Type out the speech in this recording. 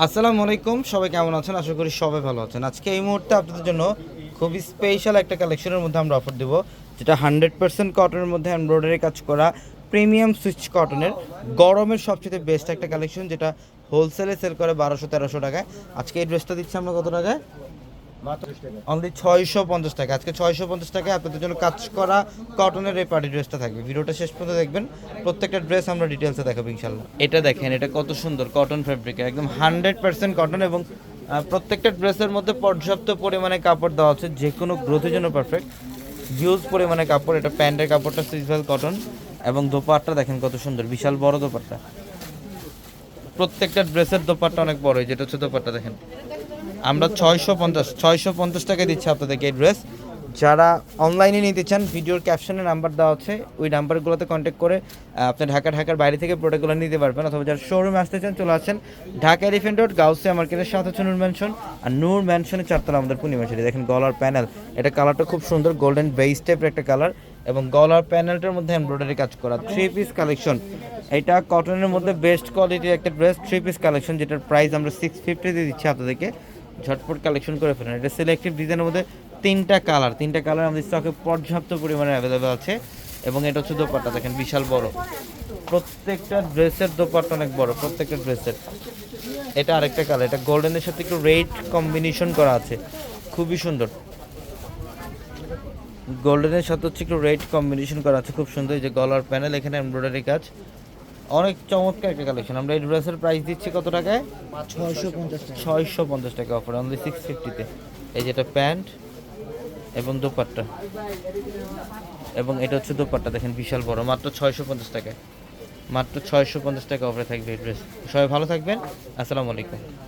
আসসালামু আলাইকুম, সবাই কেমন আছেন? আশা করি সবাই ভালো আছেন। আজকে এই মুহূর্তে আপনাদের জন্য খুবই স্পেশাল একটা কালেকশনের মধ্যে আমরা অফার দেব, যেটা 100% কটনের মধ্যে এমব্রয়ডারি কাজ করা প্রিমিয়াম সুইচ কটনের গরমের সবচেয়ে বেস্ট একটা কালেকশন, যেটা হোলসেলে সেল করে 1200-1300 টাকায়। আজকে এই ড্রেসটা দিচ্ছি আমরা কত টাকায়? অনলি 650 টাকা। আজকে 650 টাকায় আপনাদের জন্য কাজ করা কটনের এই পার্টি ড্রেসটা থাকবে। ভিডিওটা শেষ পর্যন্ত দেখবেন, প্রত্যেকটা ড্রেস আমরা ডিটেলসে দেখাবো ইনশাল্লাহ। এটা দেখেন, এটা কত সুন্দর কটন ফ্যাব্রিকের, একদম 100% কটন, এবং প্রত্যেকটা ড্রেসের মধ্যে পর্যাপ্ত পরিমাণে কাপড় দেওয়া আছে, যে কোনো গ্রোথের জন্য পারফেক্ট। হিউজ পরিমাণে কাপড়। এটা প্যান্টের কাপড়টা সুইসভেল কটন, এবং দোপাট্টা দেখেন কত সুন্দর, বিশাল বড় দোপাট্টা। প্রত্যেকটা ড্রেসের দোপাট্টা অনেক বড়। যেটা হচ্ছে দোপাট্টা দেখেন, আমরা 650 টাকা দিচ্ছি আপনাদেরকে এই ড্রেস। যারা অনলাইনে নিতে চান, ভিডিওর ক্যাপশনে নাম্বার দেওয়া আছে, ওই নাম্বারগুলোতে কন্ট্যাক্ট করে আপনি ঢাকার বাইরে থেকে প্রোডাক্টগুলো নিতে পারবেন। অথবা যারা শোরুমে আসতে চান, চলে আসেন ঢাকা এলিফ্যান্ট রোড গাউসিয়া মার্কেটের সাথে হচ্ছে নূর ম্যানশন, আর নূর ম্যানশনের 4তলা আমাদের পূর্ণিমা শাড়ি। দেখেন গলার প্যানেল, এটা কালারটা খুব সুন্দর, গোল্ডেন বেস টাইপের একটা কালার, এবং গলার প্যানেলটার মধ্যে এমব্রয়ডারি কাজ করা। 3 পিস কালেকশন, এটা কটনের মধ্যে বেস্ট কোয়ালিটির একটা ড্রেস। 3 পিস কালেকশন, যেটার প্রাইস আমরা 650 দিয়ে দিচ্ছি আপনাদেরকে। ঝটপট কালেকশন করে ফেলেন। এটা সিলেক্টিভ ডিজাইনের মধ্যে তিনটা কালার আমাদের স্টকে পর্যাপ্ত পরিমাণে অ্যাভেলেবেল আছে। এবং এটা হচ্ছে দোপাট্টা দেখেন, বিশাল বড়। প্রত্যেকটা ড্রেসের দোপাট্টা অনেক বড়, প্রত্যেকটা ড্রেসের। এটা আরেকটা কালার, এটা গোল্ডেনের সাথে একটু রেড কম্বিনেশন করা আছে, খুবই সুন্দর। গোল্ডেনের সাথে হচ্ছে একটু রেড কম্বিনেশন করা আছে, খুব সুন্দর। এই যে গলার প্যানেল, এখানে এমব্রয়ডারি কাজ, অনেক চমৎকার একটা কালেকশন। আমরা এই ড্রেসের প্রাইস দিচ্ছি কত টাকায়? 650 টাকা অফার, অনলি 650-তে। এই যেটা প্যান্ট এবং দোপাট্টা, এবং এটা হচ্ছে দোপাট্টা দেখেন বিশাল বড়, মাত্র 650 টাকায়। মাত্র 650 টাকা অফারে থাকবে এই ড্রেস। সবাই ভালো থাকবেন, আসসালামু আলাইকুম।